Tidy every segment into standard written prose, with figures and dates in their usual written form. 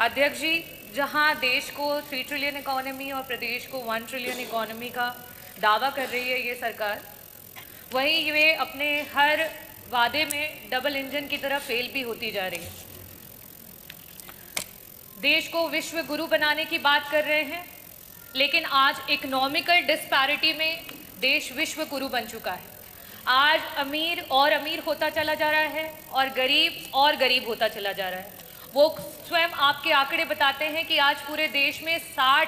अध्यक्ष जी, जहां देश को 3 ट्रिलियन इकोनॉमी और प्रदेश को 1 ट्रिलियन इकोनॉमी का दावा कर रही है ये सरकार, वहीं वे अपने हर वादे में डबल इंजन की तरह फेल भी होती जा रही है। देश को विश्व गुरु बनाने की बात कर रहे हैं, लेकिन आज इकोनॉमिकल डिस्पैरिटी में देश विश्व गुरु बन चुका है। आज अमीर और अमीर होता चला जा रहा है और गरीब होता चला जा रहा है। वो स्वयं आपके आंकड़े बताते हैं कि आज पूरे देश में 60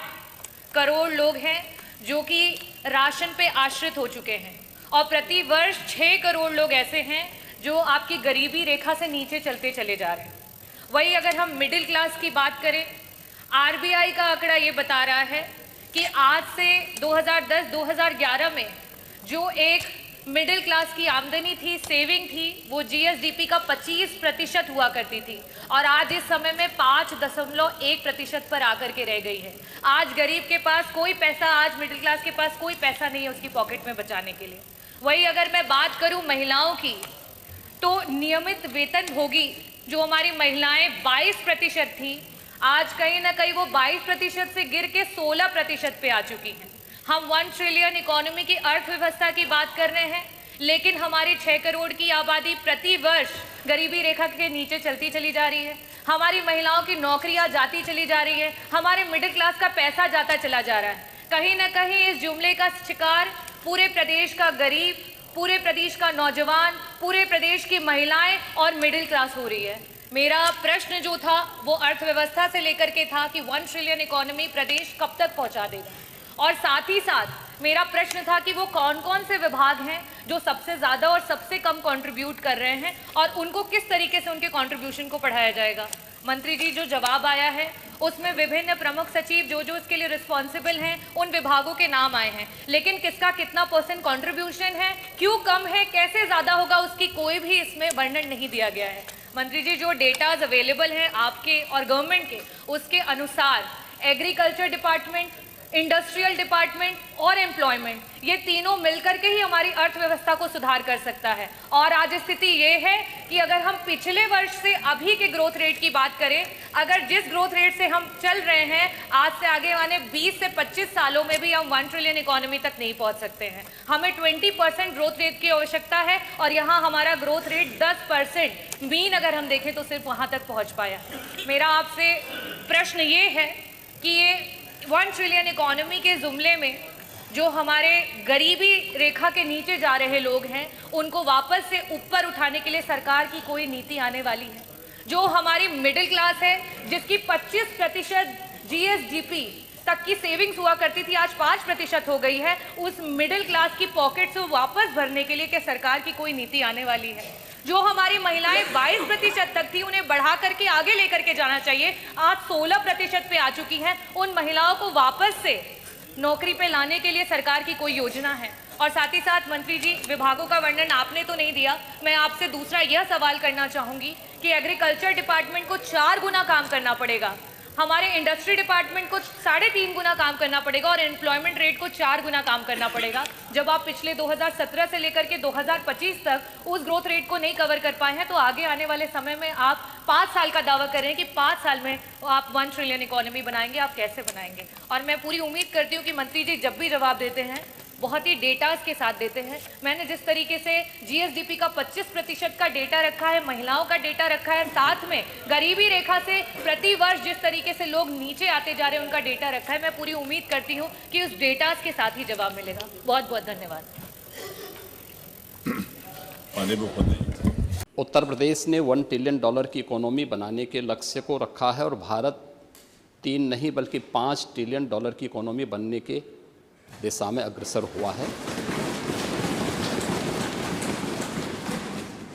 करोड़ लोग हैं जो कि राशन पे आश्रित हो चुके हैं और प्रति वर्ष 6 करोड़ लोग ऐसे हैं जो आपकी गरीबी रेखा से नीचे चलते चले जा रहे हैं। वही अगर हम मिडिल क्लास की बात करें, आरबीआई का आंकड़ा ये बता रहा है कि आज से 2010-2011 में जो एक मिडिल क्लास की आमदनी थी, सेविंग थी, वो जीएसडीपी का 25% हुआ करती थी और आज इस समय में 5.1% पर आकर के रह गई है। आज गरीब के पास कोई पैसा, आज मिडिल क्लास के पास कोई पैसा नहीं है उसकी पॉकेट में बचाने के लिए। वही अगर मैं बात करूं महिलाओं की, तो नियमित वेतनभोगी जो हमारी महिलाएं 22% थी, आज कहीं ना कहीं वो 22% से गिर के 16% पे आ चुकी हैं। हम 1 ट्रिलियन इकोनॉमी की अर्थव्यवस्था की बात कर रहे हैं, लेकिन हमारी 6 करोड़ की आबादी प्रति वर्ष गरीबी रेखा के नीचे चलती चली जा रही है। हमारी महिलाओं की नौकरियां जाती चली जा रही है, हमारे मिडिल क्लास का पैसा जाता चला जा रहा है। कहीं ना कहीं इस जुमले का शिकार पूरे प्रदेश का गरीब, पूरे प्रदेश का नौजवान, पूरे प्रदेश की महिलाएं और मिडिल क्लास हो रही है। मेरा प्रश्न जो था वो अर्थव्यवस्था से लेकर के था कि 1 ट्रिलियन इकोनॉमी प्रदेश कब तक पहुंचा देगा, और साथ ही साथ मेरा प्रश्न था कि वो कौन कौन से विभाग हैं जो सबसे ज़्यादा और सबसे कम कंट्रीब्यूट कर रहे हैं और उनको किस तरीके से उनके कंट्रीब्यूशन को बढ़ाया जाएगा। मंत्री जी, जो जवाब आया है उसमें विभिन्न प्रमुख सचिव जो इसके लिए रिस्पॉन्सिबल हैं उन विभागों के नाम आए हैं, लेकिन किसका कितना % कंट्रीब्यूशन है, क्यों कम है, कैसे ज़्यादा होगा, उसकी कोई भी इसमें वर्णन नहीं दिया गया है। मंत्री जी, जो डेटाज अवेलेबल हैं आपके और गवर्नमेंट के, उसके अनुसार एग्रीकल्चर डिपार्टमेंट, इंडस्ट्रियल डिपार्टमेंट और एम्प्लॉयमेंट, ये तीनों मिलकर के ही हमारी अर्थव्यवस्था को सुधार कर सकता है। और आज स्थिति ये है कि अगर हम पिछले वर्ष से अभी के ग्रोथ रेट की बात करें, अगर जिस ग्रोथ रेट से हम चल रहे हैं, आज से आगे आने 20 से 25 सालों में भी हम 1 ट्रिलियन इकोनॉमी तक नहीं पहुंच सकते हैं। हमें 20% ग्रोथ रेट की आवश्यकता है और यहाँ हमारा ग्रोथ रेट 10% मीन अगर हम देखें तो सिर्फ वहाँ तक पहुँच पाया। मेरा आपसे प्रश्न ये है कि ये 1 ट्रिलियन इकोनॉमी के जुमले में जो हमारे गरीबी रेखा के नीचे जा रहे लोग हैं, उनको वापस से ऊपर उठाने के लिए सरकार की कोई नीति आने वाली है? जो हमारी मिडिल क्लास है, जिसकी 25% जीएसडीपी तक की सेविंग्स हुआ करती थी, आज 5% हो गई है, उस मिडिल क्लास की पॉकेट से वापस भरने के लिए क्या सरकार की कोई नीति आने वाली है? जो हमारी महिलाएं 22% तक थी, उन्हें बढ़ा करके आगे लेकर के जाना चाहिए, आज 16% पे आ चुकी हैं। उन महिलाओं को वापस से नौकरी पे लाने के लिए सरकार की कोई योजना है? और साथ ही साथ मंत्री जी, विभागों का वर्णन आपने तो नहीं दिया, मैं आपसे दूसरा यह सवाल करना चाहूँगी कि एग्रीकल्चर डिपार्टमेंट को 4 गुना काम करना पड़ेगा, हमारे इंडस्ट्री डिपार्टमेंट को 3.5 गुना काम करना पड़ेगा और एम्प्लॉयमेंट रेट को 4 गुना काम करना पड़ेगा, जब आप पिछले 2017 से लेकर के 2025 तक उस ग्रोथ रेट को नहीं कवर कर पाए हैं, तो आगे आने वाले समय में आप 5 साल का दावा कर रहे हैं कि 5 साल में आप 1 ट्रिलियन इकोनॉमी बनाएंगे, आप कैसे बनाएंगे? और मैं पूरी उम्मीद करती हूँ कि मंत्री जी जब भी जवाब देते हैं बहुत ही डेटाज के साथ देते हैं। मैंने जिस तरीके से जीएसडीपी का 25% का डेटा रखा है, महिलाओं का डेटा रखा है, साथ में गरीबी रेखा से प्रति वर्ष जिस तरीके से लोग नीचे आते जा रहे हैं उनका डेटा रखा है, मैं पूरी उम्मीद करती हूँ कि उस डेटाज के साथ ही जवाब मिलेगा। बहुत बहुत धन्यवाद। उत्तर प्रदेश ने $1 ट्रिलियन की इकोनॉमी बनाने के लक्ष्य को रखा है और भारत 3 नहीं बल्कि 5 ट्रिलियन की इकोनॉमी बनने के दिशा में अग्रसर हुआ है।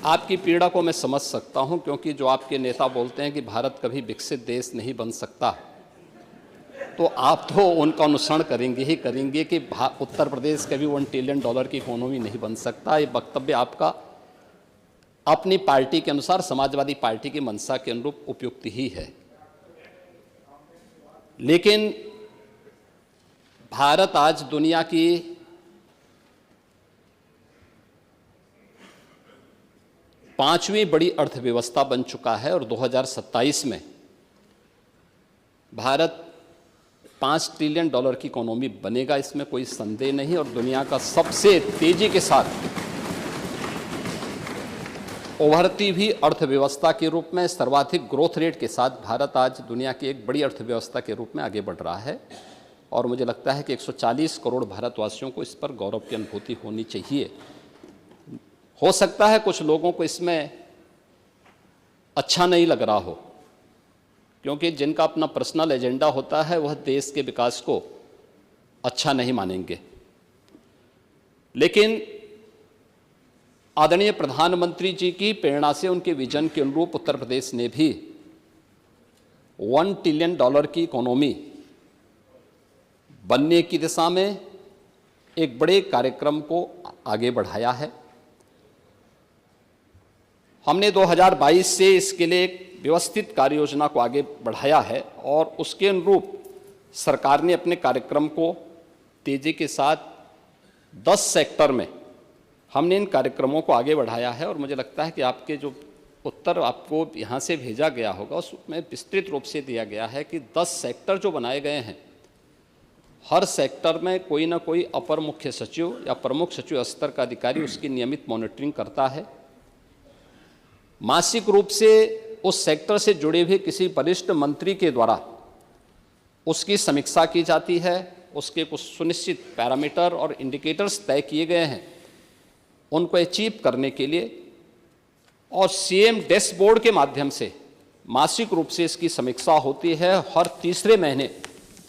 आपकी पीड़ा को मैं समझ सकता हूं, क्योंकि जो आपके नेता बोलते हैं कि भारत कभी विकसित देश नहीं बन सकता, तो आप तो उनका अनुसरण करेंगे ही करेंगे कि उत्तर प्रदेश कभी $1 ट्रिलियन की इकोनॉमी नहीं बन सकता। ये वक्तव्य आपका अपनी पार्टी के अनुसार, समाजवादी पार्टी की मंशा के अनुरूप उपयुक्त ही है, लेकिन भारत आज दुनिया की 5वीं बड़ी अर्थव्यवस्था बन चुका है और 2027 में भारत $5 ट्रिलियन की इकोनॉमी बनेगा, इसमें कोई संदेह नहीं। और दुनिया का सबसे तेजी के साथ उभरती हुई अर्थव्यवस्था के रूप में सर्वाधिक ग्रोथ रेट के साथ भारत आज दुनिया की एक बड़ी अर्थव्यवस्था के रूप में आगे बढ़ रहा है। और मुझे लगता है कि 140 करोड़ भारतवासियों को इस पर गौरव की अनुभूति होनी चाहिए। हो सकता है कुछ लोगों को इसमें अच्छा नहीं लग रहा हो, क्योंकि जिनका अपना पर्सनल एजेंडा होता है वह देश के विकास को अच्छा नहीं मानेंगे। लेकिन आदरणीय प्रधानमंत्री जी की प्रेरणा से, उनके विजन के अनुरूप उत्तर प्रदेश ने भी $1 ट्रिलियन की इकोनॉमी बनने की दिशा में एक बड़े कार्यक्रम को आगे बढ़ाया है। हमने 2022 से इसके लिए एक व्यवस्थित कार्य योजना को आगे बढ़ाया है और उसके अनुरूप सरकार ने अपने कार्यक्रम को तेजी के साथ 10 सेक्टर में हमने इन कार्यक्रमों को आगे बढ़ाया है। और मुझे लगता है कि आपके जो उत्तर आपको यहाँ से भेजा गया होगा उसमें विस्तृत रूप से दिया गया है कि 10 सेक्टर जो बनाए गए हैं, हर सेक्टर में कोई ना कोई अपर मुख्य सचिव या प्रमुख सचिव स्तर का अधिकारी उसकी नियमित मॉनिटरिंग करता है। मासिक रूप से उस सेक्टर से जुड़े हुए किसी वरिष्ठ मंत्री के द्वारा उसकी समीक्षा की जाती है। उसके कुछ सुनिश्चित पैरामीटर और इंडिकेटर्स तय किए गए हैं उनको अचीव करने के लिए, और सीएम डैशबोर्ड के माध्यम से मासिक रूप से इसकी समीक्षा होती है। हर तीसरे महीने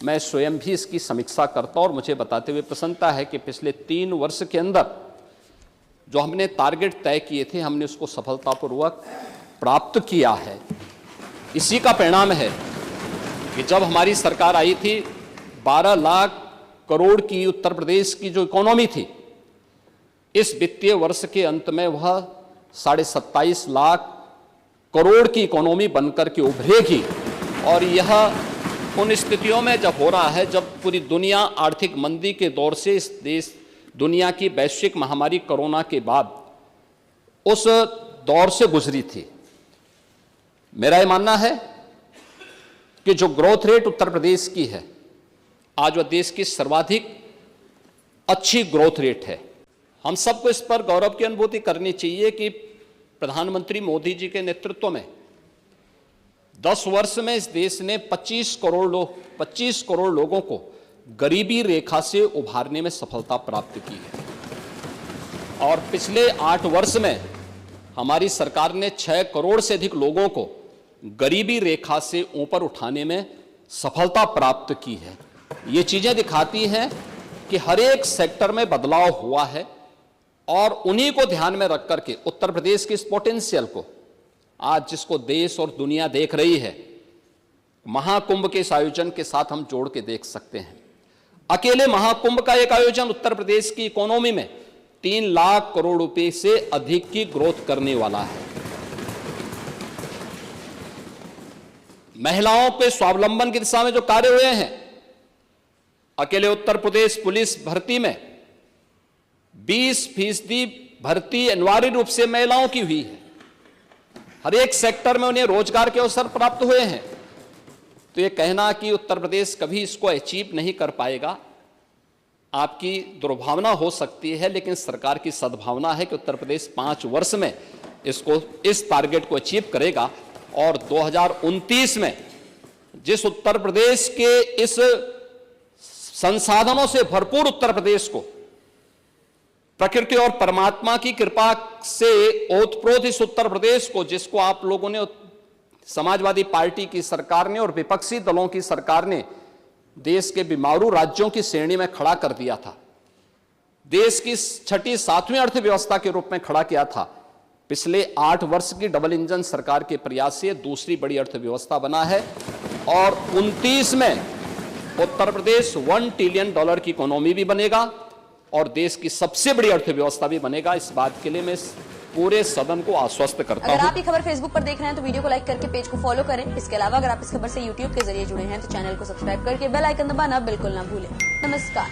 मैं स्वयं भी इसकी समीक्षा करता हूं और मुझे बताते हुए प्रसन्नता है कि पिछले 3 वर्ष के अंदर जो हमने टारगेट तय किए थे हमने उसको सफलतापूर्वक प्राप्त किया है। इसी का परिणाम है कि जब हमारी सरकार आई थी 12 लाख करोड़ की उत्तर प्रदेश की जो इकोनॉमी थी, इस वित्तीय वर्ष के अंत में वह 27.5 लाख करोड़ की इकोनॉमी बनकर के उभरेगी। और यह उन स्थितियों में जब हो रहा है जब पूरी दुनिया आर्थिक मंदी के दौर से इस देश दुनिया की वैश्विक महामारी कोरोना के बाद उस दौर से गुजरी थी। मेरा ये मानना है कि जो ग्रोथ रेट उत्तर प्रदेश की है आज वह देश की सर्वाधिक अच्छी ग्रोथ रेट है। हम सबको इस पर गौरव की अनुभूति करनी चाहिए कि प्रधानमंत्री मोदी जी के नेतृत्व में 10 वर्ष में इस देश ने 25 करोड़ लोगों को गरीबी रेखा से उभारने में सफलता प्राप्त की है। और पिछले 8 वर्ष में हमारी सरकार ने 6 करोड़ से अधिक लोगों को गरीबी रेखा से ऊपर उठाने में सफलता प्राप्त की है। ये चीजें दिखाती हैं कि हर एक सेक्टर में बदलाव हुआ है और उन्हीं को ध्यान में रख करके उत्तर प्रदेश के इस पोटेंशियल को आज जिसको देश और दुनिया देख रही है, महाकुंभ के इस आयोजन के साथ हम जोड़ के देख सकते हैं। अकेले महाकुंभ का एक आयोजन उत्तर प्रदेश की इकोनॉमी में 3 लाख करोड़ रुपए से अधिक की ग्रोथ करने वाला है। महिलाओं के स्वावलंबन की दिशा में जो कार्य हुए हैं, अकेले उत्तर प्रदेश पुलिस भर्ती में 20% भर्ती अनिवार्य रूप से महिलाओं की हुई है। हर एक सेक्टर में उन्हें रोजगार के अवसर प्राप्त हुए हैं। तो ये कहना कि उत्तर प्रदेश कभी इसको अचीव नहीं कर पाएगा, आपकी दुर्भावना हो सकती है, लेकिन सरकार की सद्भावना है कि उत्तर प्रदेश 5 वर्ष में इस टारगेट को अचीव करेगा। और 2029 में जिस उत्तर प्रदेश के इस संसाधनों से भरपूर उत्तर प्रदेश को प्रकृति और परमात्मा की कृपा से ओतप्रोत इस उत्तर प्रदेश को, जिसको आप लोगों ने समाजवादी पार्टी की सरकार ने और विपक्षी दलों की सरकार ने देश के बीमारू राज्यों की श्रेणी में खड़ा कर दिया था, देश की 6ठी 7वीं अर्थव्यवस्था के रूप में खड़ा किया था, पिछले 8 वर्ष की डबल इंजन सरकार के प्रयास से दूसरी बड़ी अर्थव्यवस्था बना है। और 29 में उत्तर प्रदेश $1 ट्रिलियन की इकोनॉमी भी बनेगा और देश की सबसे बड़ी अर्थव्यवस्था भी बनेगा। इस बात के लिए मैं पूरे सदन को आश्वस्त करता हूं। अगर आप ये खबर फेसबुक पर देख रहे हैं तो वीडियो को लाइक करके पेज को फॉलो करें। इसके अलावा अगर आप इस खबर से यूट्यूब के जरिए जुड़े हैं तो चैनल को सब्सक्राइब करके बेल आइकन दबाना बिल्कुल ना भूलें। नमस्कार।